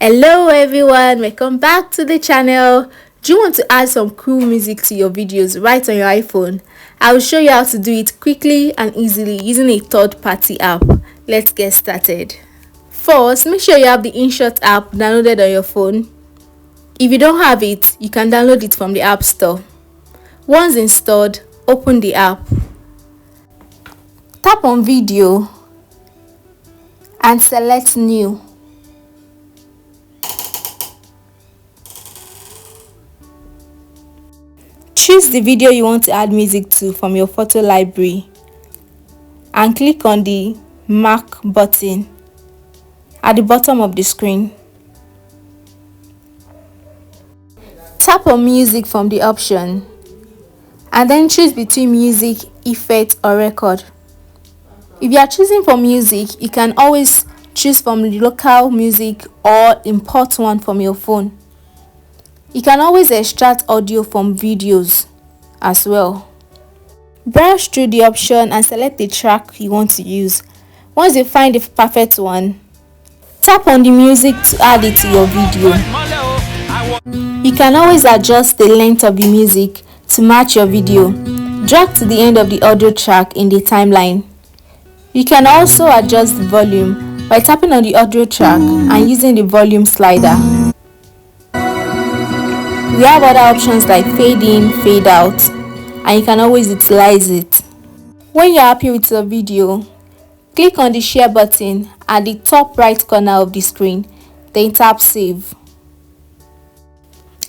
Hello everyone, welcome back to the channel. Do you want to add some cool music to your videos right on your iPhone? I will show you how to do it quickly and easily using a third-party app. Let's get started. First, make sure you have the InShot app downloaded on your phone. If you don't have it, you can download it from the App Store. Once installed, open the app. Tap on Video and select New. Choose the video you want to add music to from your photo library and click on the Mark button at the bottom of the screen. Tap on Music from the option and then choose between Music, Effect or Record. If you are choosing for music, you can always choose from the local music or import one from your phone. You can always extract audio from videos as well. Browse through the option and select the track you want to use. Once you find the perfect one, tap on the music to add it to your video. You can always adjust the length of the music to match your video. Drag to the end of the audio track in the timeline. You can also adjust the volume by tapping on the audio track and using the volume slider. We have other options like fade in, fade out, and you can always utilize it. When you're happy with your video, click on the share button at the top right corner of the screen, then tap save.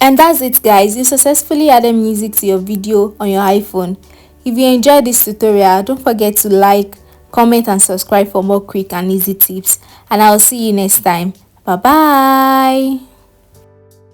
And that's it guys, you successfully added music to your video on your iPhone. If you enjoyed this tutorial, don't forget to like, comment and subscribe for more quick and easy tips. And I'll see you next time. Bye bye.